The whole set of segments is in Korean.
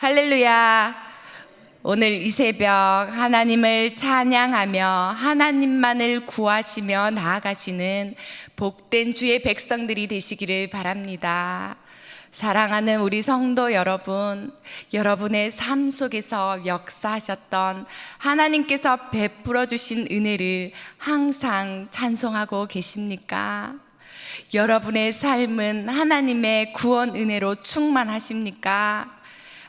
할렐루야. 오늘 이 새벽 하나님을 찬양하며 하나님만을 구하시며 나아가시는 복된 주의 백성들이 되시기를 바랍니다. 사랑하는 우리 성도 여러분, 여러분의 삶 속에서 역사하셨던 하나님께서 베풀어 주신 은혜를 항상 찬송하고 계십니까? 여러분의 삶은 하나님의 구원 은혜로 충만하십니까?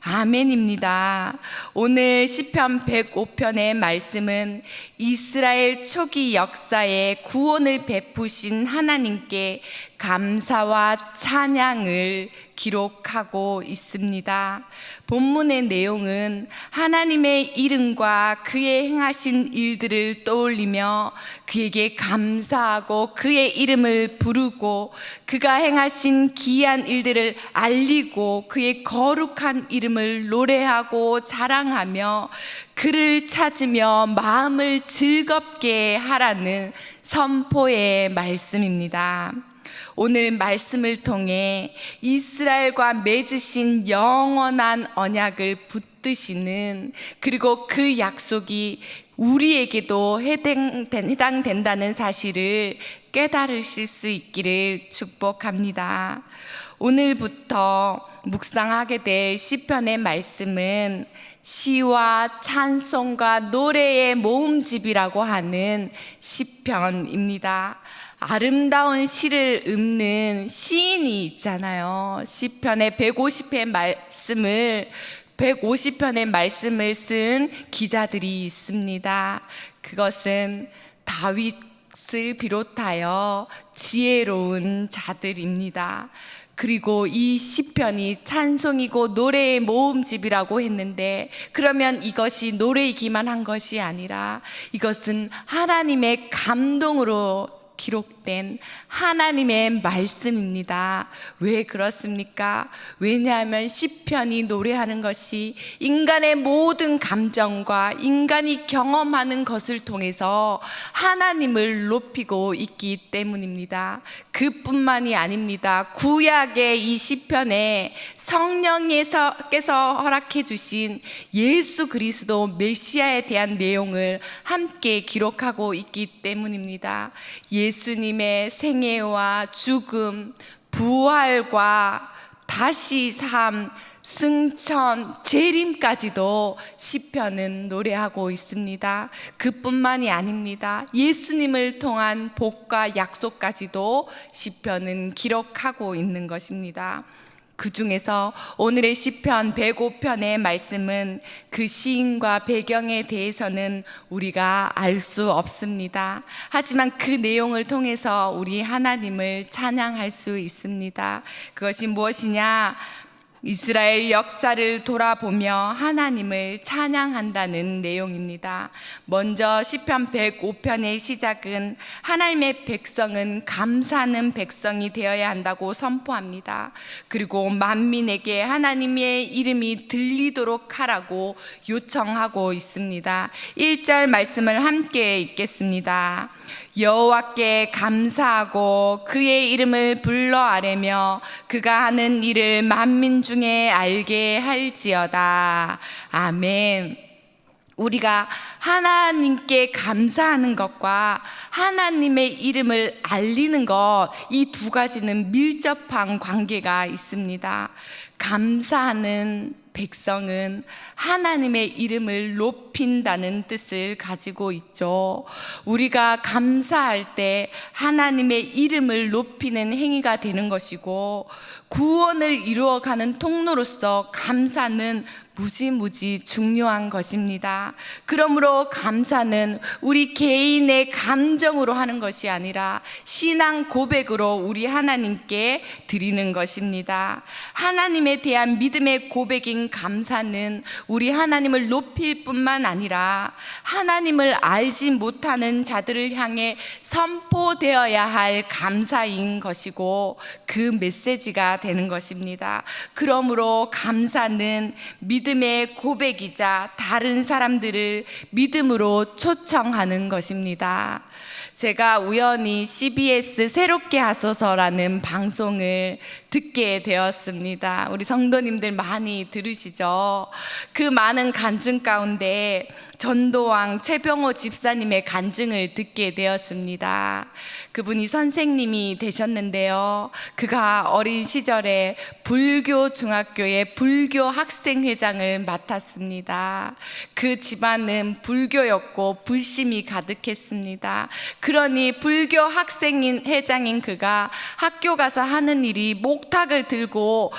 아멘입니다. 오늘 시편 105편의 말씀은 이스라엘 초기 역사에 구원을 베푸신 하나님께 감사와 찬양을 기록하고 있습니다. 본문의 내용은 하나님의 이름과 그의 행하신 일들을 떠올리며 그에게 감사하고 그의 이름을 부르고 그가 행하신 기이한 일들을 알리고 그의 거룩한 이름을 노래하고 자랑하며 그를 찾으며 마음을 즐겁게 하라는 선포의 말씀입니다. 오늘 말씀을 통해 이스라엘과 맺으신 영원한 언약을 붙드시는, 그리고 그 약속이 우리에게도 해당된다는 사실을 깨달으실 수 있기를 축복합니다. 오늘부터 묵상하게 될 시편의 말씀은 시와 찬송과 노래의 모음집이라고 하는 시편입니다. 아름다운 시를 읊는 시인이 있잖아요. 시편의 150편의 말씀을 쓴 기자들이 있습니다. 그것은 다윗을 비롯하여 지혜로운 자들입니다. 그리고 이 시편이 찬송이고 노래의 모음집이라고 했는데, 그러면 이것이 노래이기만 한 것이 아니라 이것은 하나님의 감동으로 기록된 하나님의 말씀입니다. 왜 그렇습니까? 왜냐하면 시편이 노래하는 것이 인간의 모든 감정과 인간이 경험하는 것을 통해서 하나님을 높이고 있기 때문입니다. 그뿐만이 아닙니다. 구약의 이 시편에 성령께서 허락해 주신 예수 그리스도 메시아에 대한 내용을 함께 기록하고 있기 때문입니다. 예수님의 생애와 죽음, 부활과 다시 삶, 승천, 재림까지도 시편은 노래하고 있습니다. 그뿐만이 아닙니다. 예수님을 통한 복과 약속까지도 시편은 기록하고 있는 것입니다. 그 중에서 오늘의 시편 105편의 말씀은 그 시인과 배경에 대해서는 우리가 알 수 없습니다. 하지만 그 내용을 통해서 우리 하나님을 찬양할 수 있습니다. 그것이 무엇이냐? 이스라엘 역사를 돌아보며 하나님을 찬양한다는 내용입니다. 먼저 시편 105편의 시작은 하나님의 백성은 감사하는 백성이 되어야 한다고 선포합니다. 그리고 만민에게 하나님의 이름이 들리도록 하라고 요청하고 있습니다. 1절 말씀을 함께 읽겠습니다. 여호와께 감사하고 그의 이름을 불러 아뢰며 그가 하는 일을 만민 중에 알게 할지어다. 아멘. 우리가 하나님께 감사하는 것과 하나님의 이름을 알리는 것, 이 두 가지는 밀접한 관계가 있습니다. 감사하는 백성은 하나님의 이름을 높인다는 뜻을 가지고 있죠. 우리가 감사할 때 하나님의 이름을 높이는 행위가 되는 것이고, 구원을 이루어가는 통로로서 감사는 무지무지 중요한 것입니다. 그러므로 감사는 우리 개인의 감정으로 하는 것이 아니라 신앙 고백으로 우리 하나님께 드리는 것입니다. 하나님에 대한 믿음의 고백인 감사는 우리 하나님을 높일 뿐만 아니라 하나님을 알지 못하는 자들을 향해 선포되어야 할 감사인 것이고, 그 메시지가 되는 것입니다. 그러므로 감사는 믿음의 고백이자 다른 사람들을 믿음으로 초청하는 것입니다. 제가 우연히 CBS 새롭게 하소서라는 방송을 듣게 되었습니다. 우리 성도님들 많이 들으시죠? 그 많은 간증 가운데 전도왕 최병호 집사님의 간증을 듣게 되었습니다. 그분이 선생님이 되셨는데요. 그가 어린 시절에 불교 중학교의 불교 학생회장을 맡았습니다. 그 집안은 불교였고 불심이 가득했습니다. 그러니 불교 학생회장인 그가 학교 가서 하는 일이 목탁을 들고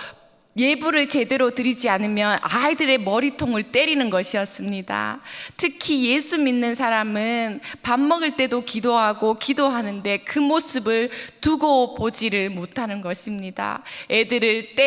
예불을 제대로 드리지 않으면 아이들의 머리통을 때리는 것이었습니다. 특히 예수 믿는 사람은 밥 먹을 때도 기도하는데 그 모습을 두고 보지를 못하는 것입니다. 애들을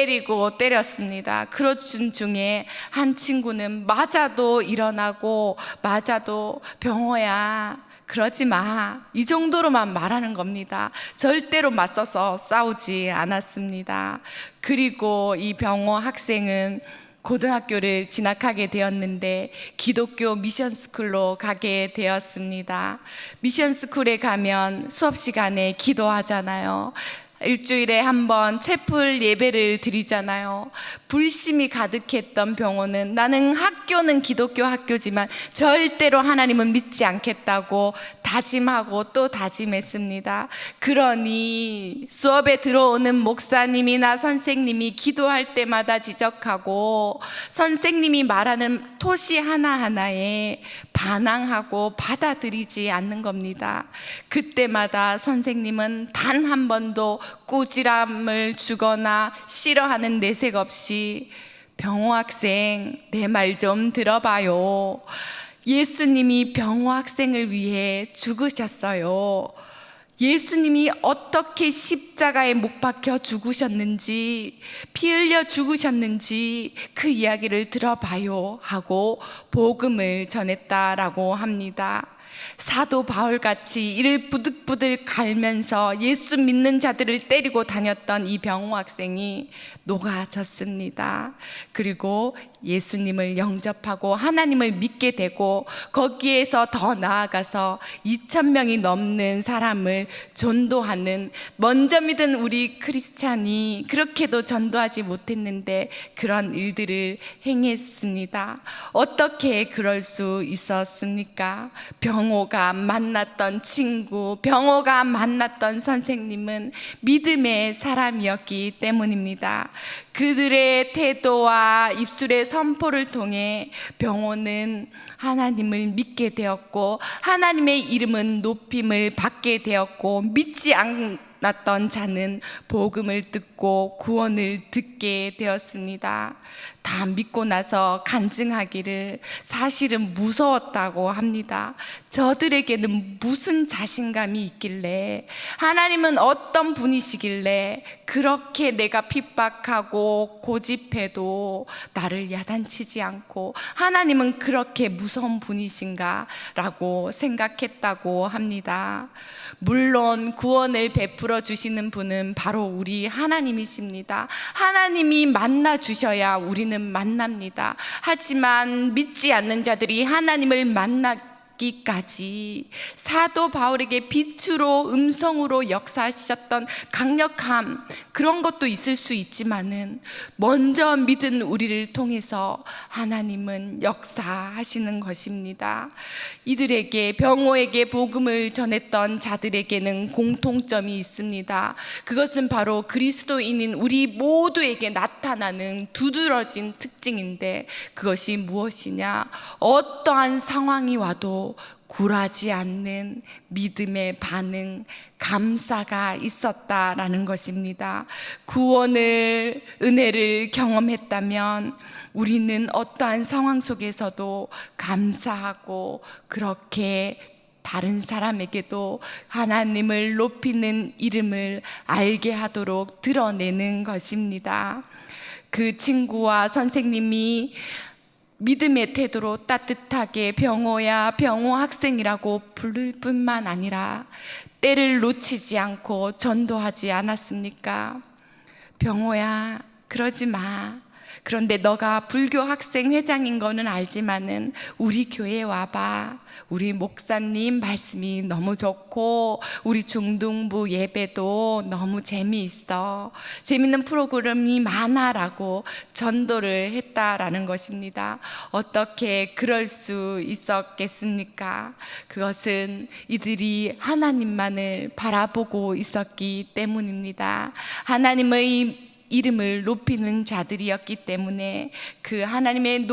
때렸습니다. 그러던 중에 한 친구는 맞아도 일어나고 맞아도 병호야 그러지 마, 이 정도로만 말하는 겁니다. 절대로 맞서서 싸우지 않았습니다. 그리고 이 병호 학생은 고등학교를 진학하게 되었는데 기독교 미션스쿨로 가게 되었습니다. 미션스쿨에 가면 수업 시간에 기도하잖아요. 일주일에 한 번 채플 예배를 드리잖아요. 불심이 가득했던 병호는 나는 학교는 기독교 학교지만 절대로 하나님은 믿지 않겠다고 다짐하고 또 다짐했습니다. 그러니 수업에 들어오는 목사님이나 선생님이 기도할 때마다 지적하고 선생님이 말하는 토시 하나하나에 반항하고 받아들이지 않는 겁니다. 그때마다 선생님은 단 한 번도 꾸지람을 주거나 싫어하는 내색 없이 병호 학생 내 말 좀 들어봐요. 예수님이 병호 학생을 위해 죽으셨어요. 예수님이 어떻게 십자가에 못 박혀 죽으셨는지, 피 흘려 죽으셨는지 그 이야기를 들어봐요 하고 복음을 전했다라고 합니다. 사도 바울같이 이를 부득부득 갈면서 예수 믿는 자들을 때리고 다녔던 이 병호 학생이 녹아졌습니다. 그리고 예수님을 영접하고 하나님을 믿게 되고 거기에서 더 나아가서 2,000명이 넘는 사람을 전도하는, 먼저 믿은 우리 크리스찬이 그렇게도 전도하지 못했는데 그런 일들을 행했습니다. 어떻게 그럴 수 있었습니까? 병호가 만났던 친구, 병호가 만났던 선생님은 믿음의 사람이었기 때문입니다. 그들의 태도와 입술의 선포를 통해 병호는 하나님을 믿게 되었고 하나님의 이름은 높임을 받게 되었고, 믿지 않았던 자는 복음을 듣고 구원을 듣게 되었습니다. 다 믿고 나서 간증하기를 사실은 무서웠다고 합니다. 저들에게는 무슨 자신감이 있길래, 하나님은 어떤 분이시길래 그렇게 내가 핍박하고 고집해도 나를 야단치지 않고 하나님은 그렇게 무서운 분이신가 라고 생각했다고 합니다. 물론 구원을 베풀어 주시는 분은 바로 우리 하나님이십니다. 하나님이 만나 주셔야 우리는 만납니다. 하지만 믿지 않는 자들이 하나님을 만나기까지 사도 바울에게 빛으로 음성으로 역사하셨던 강력함, 그런 것도 있을 수 있지만은 먼저 믿은 우리를 통해서 하나님은 역사하시는 것입니다. 이들에게, 병호에게 복음을 전했던 자들에게는 공통점이 있습니다. 그것은 바로 그리스도인인 우리 모두에게 나타나는 두드러진 특징인데, 그것이 무엇이냐? 어떠한 상황이 와도 굴하지 않는 믿음의 반응, 감사가 있었다라는 것입니다. 구원을, 은혜를 경험했다면 우리는 어떠한 상황 속에서도 감사하고 그렇게 다른 사람에게도 하나님을 높이는 이름을 알게 하도록 드러내는 것입니다. 그 친구와 선생님이 믿음의 태도로 따뜻하게 병호야, 병호 학생이라고 부를 뿐만 아니라 때를 놓치지 않고 전도하지 않았습니까? 병호야, 그러지 마. 그런데 너가 불교 학생 회장인 거는 알지만은 우리 교회에 와봐. 우리 목사님 말씀이 너무 좋고 우리 중등부 예배도 너무 재미있어. 재밌는 프로그램이 많아라고 전도를 했다라는 것입니다. 어떻게 그럴 수 있었겠습니까? 그것은 이들이 하나님만을 바라보고 있었기 때문입니다. 하나님의 이름을 높이는 자들이었기 때문에 그 하나님의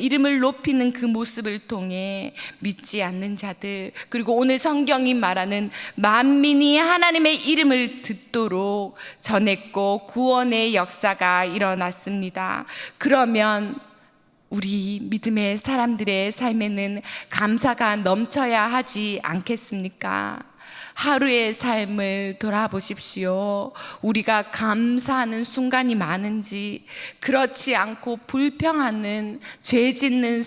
이름을 높이는 그 모습을 통해 믿지 않는 자들, 그리고 오늘 성경이 말하는 만민이 하나님의 이름을 듣도록 전했고 구원의 역사가 일어났습니다. 그러면 우리 믿음의 사람들의 삶에는 감사가 넘쳐야 하지 않겠습니까? 하루의 삶을 돌아보십시오. 우리가 감사하는 순간이 많은지, 그렇지 않고 불평하는, 죄 짓는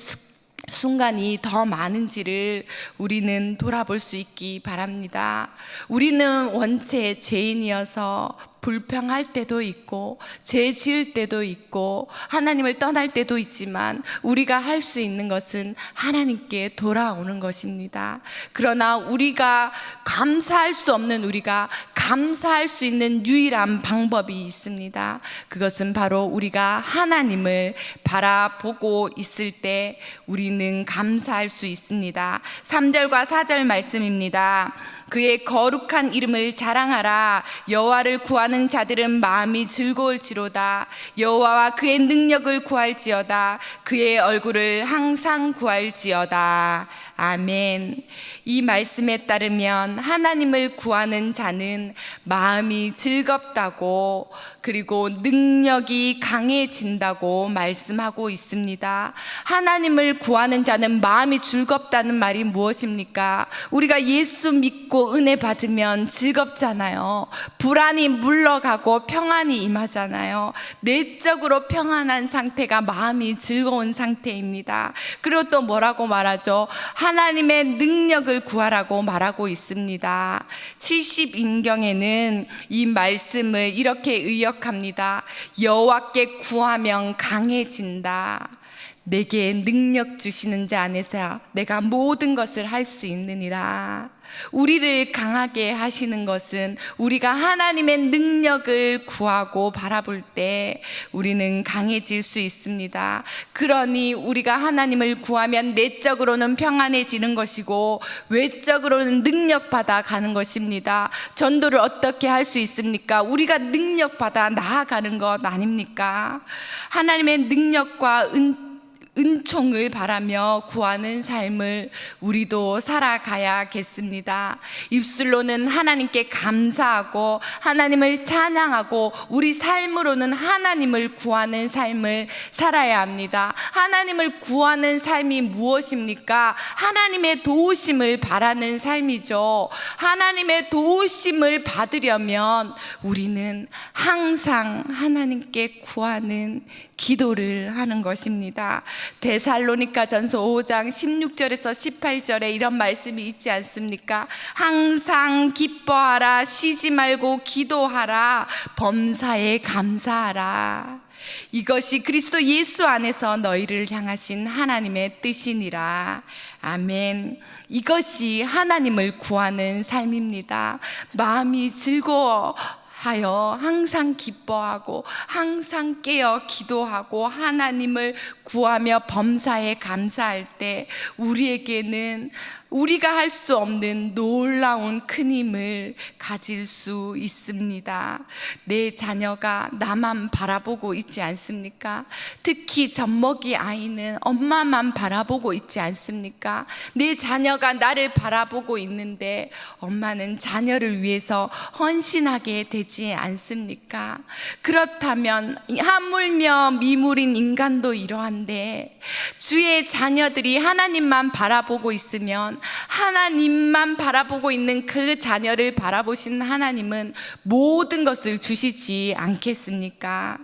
순간이 더 많은지를 우리는 돌아볼 수 있기 바랍니다. 우리는 원체 죄인이어서 불평할 때도 있고 죄 지을 때도 있고 하나님을 떠날 때도 있지만 우리가 할 수 있는 것은 하나님께 돌아오는 것입니다. 그러나 우리가 감사할 수 없는, 우리가 감사할 수 있는 유일한 방법이 있습니다. 그것은 바로 우리가 하나님을 바라보고 있을 때 우리는 감사할 수 있습니다. 3절과 4절 말씀입니다. 그의 거룩한 이름을 자랑하라. 여호와를 구하는 자들은 마음이 즐거울지로다. 여호와와 그의 능력을 구할지어다. 그의 얼굴을 항상 구할지어다. 아멘. 이 말씀에 따르면 하나님을 구하는 자는 마음이 즐겁다고, 그리고 능력이 강해진다고 말씀하고 있습니다. 하나님을 구하는 자는 마음이 즐겁다는 말이 무엇입니까? 우리가 예수 믿고 은혜 받으면 즐겁잖아요. 불안이 물러가고 평안이 임하잖아요. 내적으로 평안한 상태가 마음이 즐거운 상태입니다. 그리고 또 뭐라고 말하죠? 하나님의 능력을 구하라고 말하고 있습니다. 70인경에는 이 말씀을 이렇게 의역합니다. 여호와께 구하면 강해진다. 내게 능력 주시는 자 안에서 내가 모든 것을 할 수 있느니라. 우리를 강하게 하시는 것은 우리가 하나님의 능력을 구하고 바라볼 때 우리는 강해질 수 있습니다. 그러니 우리가 하나님을 구하면 내적으로는 평안해지는 것이고 외적으로는 능력받아 가는 것입니다. 전도를 어떻게 할 수 있습니까? 우리가 능력받아 나아가는 것 아닙니까? 하나님의 능력과 은총을 바라며 구하는 삶을 우리도 살아가야겠습니다. 입술로는 하나님께 감사하고 하나님을 찬양하고 우리 삶으로는 하나님을 구하는 삶을 살아야 합니다. 하나님을 구하는 삶이 무엇입니까? 하나님의 도우심을 바라는 삶이죠. 하나님의 도우심을 받으려면 우리는 항상 하나님께 구하는 기도를 하는 것입니다. 데살로니가전서 5장 16절에서 18절에 이런 말씀이 있지 않습니까? 항상 기뻐하라, 쉬지 말고 기도하라, 범사에 감사하라. 이것이 그리스도 예수 안에서 너희를 향하신 하나님의 뜻이니라. 아멘. 이것이 하나님을 구하는 삶입니다. 마음이 즐거워 하여 항상 기뻐하고 항상 깨어 기도하고 하나님을 구하며 범사에 감사할 때 우리에게는 우리가 할 수 없는 놀라운 큰 힘을 가질 수 있습니다. 내 자녀가 나만 바라보고 있지 않습니까? 특히 젖먹이 아이는 엄마만 바라보고 있지 않습니까? 내 자녀가 나를 바라보고 있는데 엄마는 자녀를 위해서 헌신하게 되지 않습니까? 그렇다면 하물며 미물인 인간도 이러한데 주의 자녀들이 하나님만 바라보고 있으면 하나님만 바라보고 있는 그 자녀를 바라보신 하나님은 모든 것을 주시지 않겠습니까?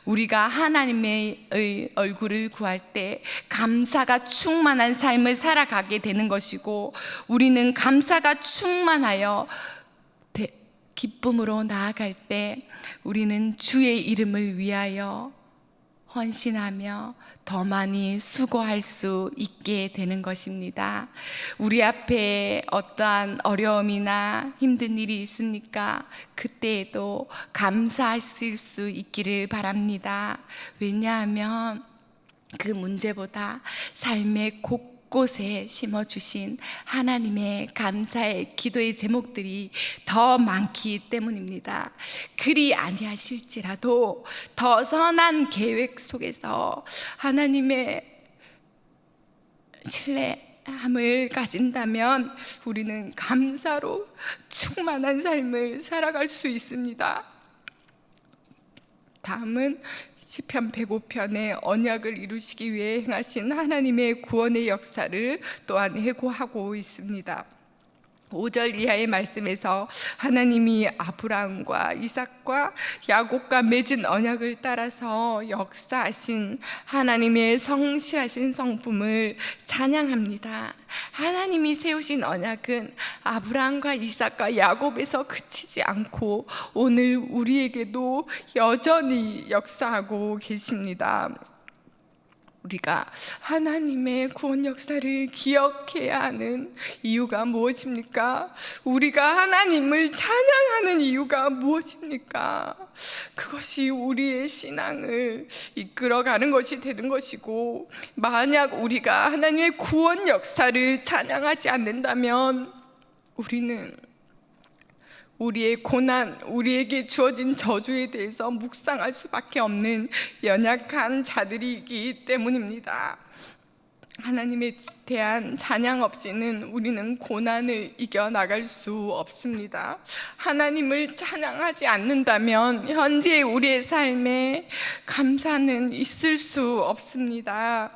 우리가 하나님의 얼굴을 구할 때 감사가 충만한 삶을 살아가게 되는 것이고 우리는 감사가 충만하여 기쁨으로 나아갈 때 우리는 주의 이름을 위하여 헌신하며 더 많이 수고할 수 있게 되는 것입니다. 우리 앞에 어떠한 어려움이나 힘든 일이 있습니까? 그때에도 감사하실 수 있기를 바랍니다. 왜냐하면 그 문제보다 삶의 곳곳에 심어주신 하나님의 감사의 기도의 제목들이 더 많기 때문입니다. 그리 아니하실지라도 더 선한 계획 속에서 하나님의 신뢰함을 가진다면 우리는 감사로 충만한 삶을 살아갈 수 있습니다. 다음은 시편 105편의 언약을 이루시기 위해 행하신 하나님의 구원의 역사를 또한 회고하고 있습니다. 5절 이하의 말씀에서 하나님이 아브라함과 이삭과 야곱과 맺은 언약을 따라서 역사하신 하나님의 성실하신 성품을 찬양합니다. 하나님이 세우신 언약은 아브라함과 이삭과 야곱에서 그치지 않고 오늘 우리에게도 여전히 역사하고 계십니다. 우리가 하나님의 구원 역사를 기억해야 하는 이유가 무엇입니까? 우리가 하나님을 찬양하는 이유가 무엇입니까? 그것이 우리의 신앙을 이끌어가는 것이 되는 것이고, 만약 우리가 하나님의 구원 역사를 찬양하지 않는다면 우리는 우리의 고난, 우리에게 주어진 저주에 대해서 묵상할 수밖에 없는 연약한 자들이기 때문입니다. 하나님에 대한 찬양 없이는 우리는 고난을 이겨나갈 수 없습니다. 하나님을 찬양하지 않는다면 현재 우리의 삶에 감사는 있을 수 없습니다.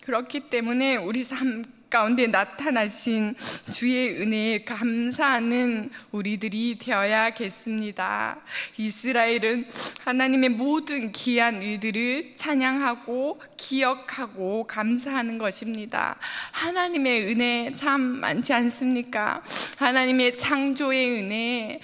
그렇기 때문에 우리 삶 가운데 나타나신 주의 은혜에 감사하는 우리들이 되어야겠습니다. 이스라엘은 하나님의 모든 귀한 일들을 찬양하고 기억하고 감사하는 것입니다. 하나님의 은혜 참 많지 않습니까? 하나님의 창조의 은혜,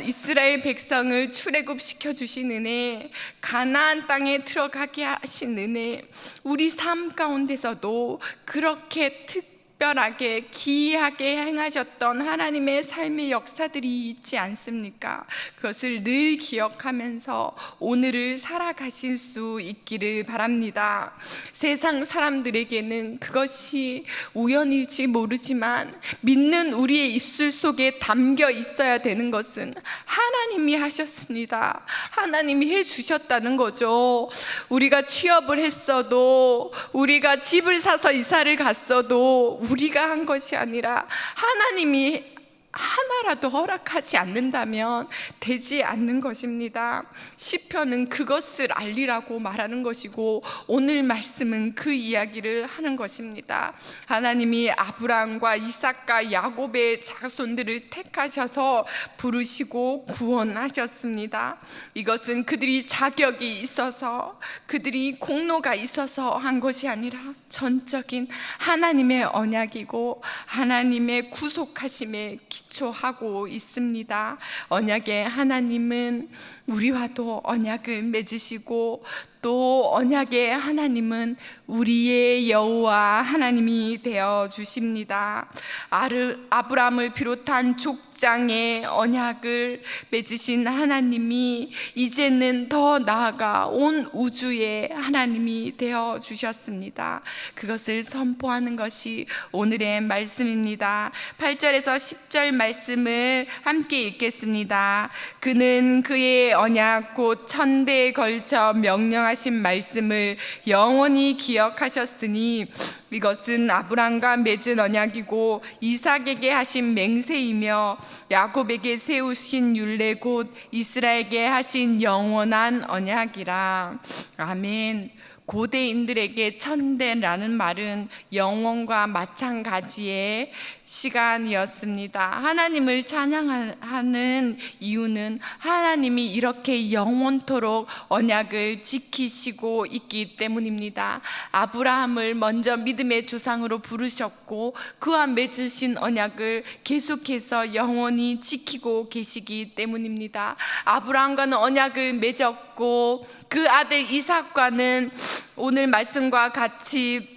이스라엘 백성을 출애굽시켜 주신 은혜, 가나안 땅에 들어가게 하신 은혜, 우리 삶 가운데서도 그렇게 특별하게 기이하게 행하셨던 하나님의 삶의 역사들이 있지 않습니까? 그것을 늘 기억하면서 오늘을 살아가실 수 있기를 바랍니다. 세상 사람들에게는 그것이 우연일지 모르지만 믿는 우리의 입술 속에 담겨 있어야 되는 것은 하나님이 하셨습니다. 하나님이 해주셨다는 거죠. 우리가 취업을 했어도, 우리가 집을 사서 이사를 갔어도 우리가 한 것이 아니라 하나님이 하나라도 허락하지 않는다면 되지 않는 것입니다. 시편은 그것을 알리라고 말하는 것이고, 오늘 말씀은 그 이야기를 하는 것입니다. 하나님이 아브라함과 이삭과 야곱의 자손들을 택하셔서 부르시고 구원하셨습니다. 이것은 그들이 자격이 있어서, 그들이 공로가 있어서 한 것이 아니라 전적인 하나님의 언약이고 하나님의 구속하심에 기초하고 있습니다. 언약의 하나님은 우리와도 언약을 맺으시고, 또 언약의 하나님은 우리의 여호와 하나님이 되어 주십니다. 아브라함을 비롯한 족장의 언약을 맺으신 하나님이 이제는 더 나아가 온 우주의 하나님이 되어 주셨습니다. 그것을 선포하는 것이 오늘의 말씀입니다. 8절에서 10절 말씀을 함께 읽겠습니다. 그는 그의 언약 곧 천대에 걸쳐 명령하신 말씀을 영원히 기억하셨으니 이것은 아브라함과 맺은 언약이고 이삭에게 하신 맹세이며 야곱에게 세우신 율례 곧 이스라엘에게 하신 영원한 언약이라. 아멘. 고대인들에게 천대라는 말은 영원과 마찬가지의 시간이었습니다. 하나님을 찬양하는 이유는 하나님이 이렇게 영원토록 언약을 지키시고 있기 때문입니다. 아브라함을 먼저 믿음의 조상으로 부르셨고 그와 맺으신 언약을 계속해서 영원히 지키고 계시기 때문입니다. 아브라함과는 언약을 맺었고 그 아들 이삭과는 오늘 말씀과 같이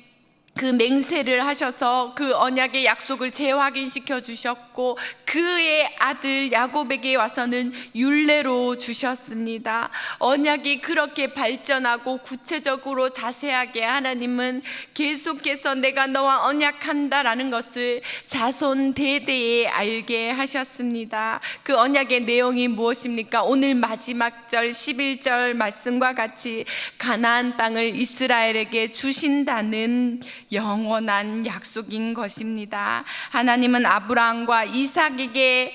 그 맹세를 하셔서 그 언약의 약속을 재확인시켜 주셨고 그의 아들 야곱에게 와서는 율례로 주셨습니다. 언약이 그렇게 발전하고 구체적으로 자세하게 하나님은 계속해서 내가 너와 언약한다라는 것을 자손 대대에 알게 하셨습니다. 그 언약의 내용이 무엇입니까? 오늘 마지막 절 11절 말씀과 같이 가나안 땅을 이스라엘에게 주신다는 영원한 약속인 것입니다. 하나님은 아브라함과 이삭에게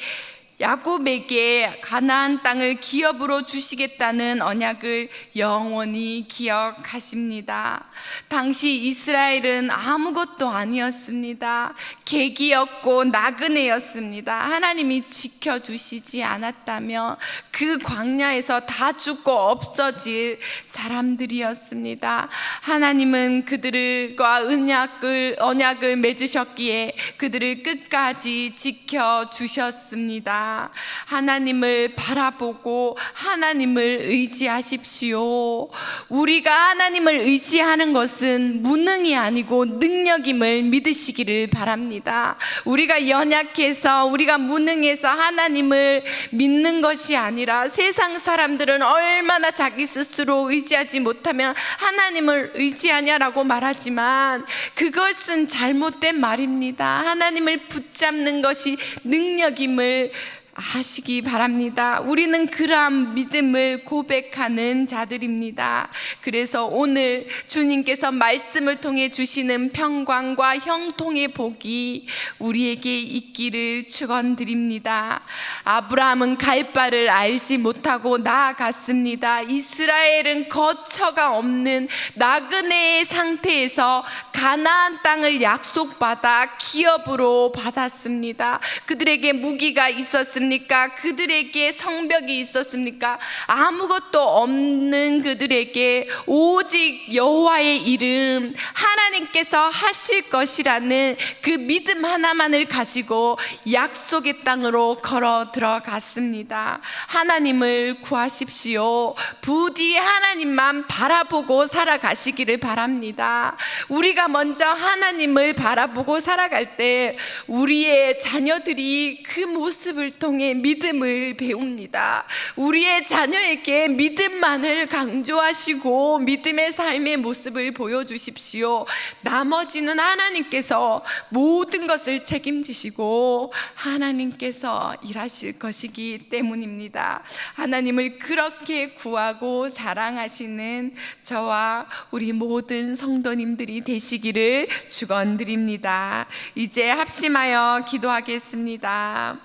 야곱에게 가나안 땅을 기업으로 주시겠다는 언약을 영원히 기억하십니다. 당시 이스라엘은 아무것도 아니었습니다. 객이었고 나그네였습니다. 하나님이 지켜주시지 않았다면 그 광야에서 다 죽고 없어질 사람들이었습니다. 하나님은 그들과 언약을 맺으셨기에 그들을 끝까지 지켜주셨습니다. 하나님을 바라보고 하나님을 의지하십시오. 우리가 하나님을 의지하는 것은 무능이 아니고 능력임을 믿으시기를 바랍니다. 우리가 연약해서 우리가 무능해서 하나님을 믿는 것이 아니라 세상 사람들은 얼마나 자기 스스로 의지하지 못하면 하나님을 의지하냐라고 말하지만 그것은 잘못된 말입니다. 하나님을 붙잡는 것이 능력임을 아시기 바랍니다. 우리는 그러한 믿음을 고백하는 자들입니다. 그래서 오늘 주님께서 말씀을 통해 주시는 평강과 형통의 복이 우리에게 있기를 축원드립니다. 아브라함은 갈 바를 알지 못하고 나아갔습니다. 이스라엘은 거처가 없는 나그네의 상태에서 가나안 땅을 약속받아 기업으로 받았습니다. 그들에게 무기가 있었습니다. 그들에게 성벽이 있었습니까? 아무것도 없는 그들에게 오직 여호와의 이름, 하나님께서 하실 것이라는 그 믿음 하나만을 가지고 약속의 땅으로 걸어 들어갔습니다. 하나님을 구하십시오. 부디 하나님만 바라보고 살아가시기를 바랍니다. 우리가 먼저 하나님을 바라보고 살아갈 때 우리의 자녀들이 그 모습을 통해 믿음을 배웁니다. 우리의 자녀에게 믿음만을 강조하시고 믿음의 삶의 모습을 보여주십시오. 나머지는 하나님께서 모든 것을 책임지시고 하나님께서 일하실 것이기 때문입니다. 하나님을 그렇게 구하고 자랑하시는 저와 우리 모든 성도님들이 되시기를 축원드립니다. 이제 합심하여 기도하겠습니다.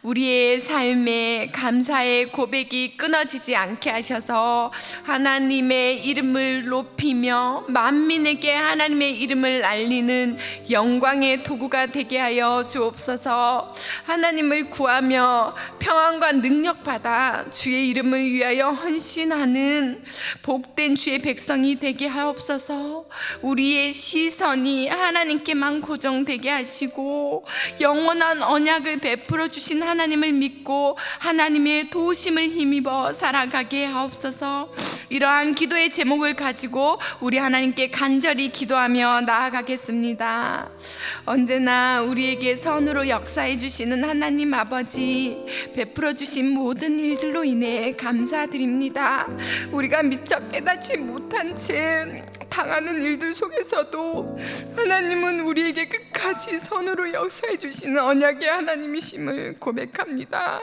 우리의 삶에 감사의 고백이 끊어지지 않게 하셔서 하나님의 이름을 높이며 만민에게 하나님의 이름을 알리는 영광의 도구가 되게 하여 주옵소서. 하나님을 구하며 평안과 능력 받아 주의 이름을 위하여 헌신하는 복된 주의 백성이 되게 하옵소서. 우리의 시선이 하나님께만 고정되게 하시고 영원한 언약을 베풀어 주신 하나님을 믿고 하나님의 도우심을 힘입어 살아가게 하옵소서. 이러한 기도의 제목을 가지고 우리 하나님께 간절히 기도하며 나아가겠습니다. 언제나 우리에게 선으로 역사해 주시는 하나님 아버지, 베풀어 주신 모든 일들로 인해 감사드립니다. 우리가 미처 깨닫지 못한 채 당하는 일들 속에서도 하나님은 우리에게 끝까지 선으로 역사해 주시는 언약의 하나님이심을 고백합니다.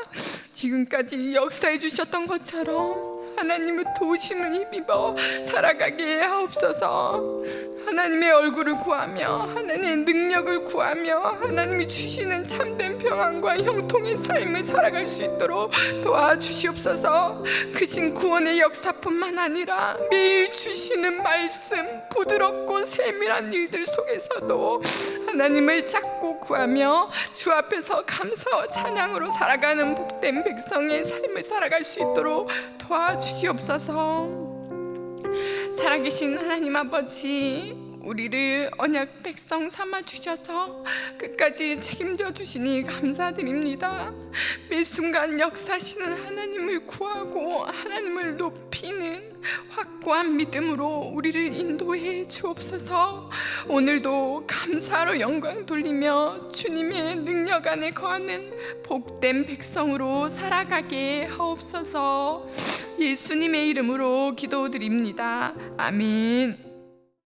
지금까지 역사해 주셨던 것처럼 하나님의 도우심을 힘입어 살아가게 하옵소서. 하나님의 얼굴을 구하며 하나님의 능력을 구하며 하나님이 주시는 참된 평안과 형통의 삶을 살아갈 수 있도록 도와주시옵소서. 크신 구원의 역사뿐만 아니라 매일 주시는 말씀, 부드럽고 세밀한 일들 속에서도 하나님을 찾고 구하며 주 앞에서 감사와 찬양으로 살아가는 복된 백성의 삶을 살아갈 수 있도록 도와주시옵소서. 살아계신 하나님 아버지, 우리를 언약 백성 삼아 주셔서 끝까지 책임져 주시니 감사드립니다. 매 순간 역사하시는 하나님을 구하고 하나님을 높이는 확고한 믿음으로 우리를 인도해 주옵소서. 오늘도 감사로 영광 돌리며 주님의 능력 안에 거하는 복된 백성으로 살아가게 하옵소서. 예수님의 이름으로 기도드립니다. 아멘.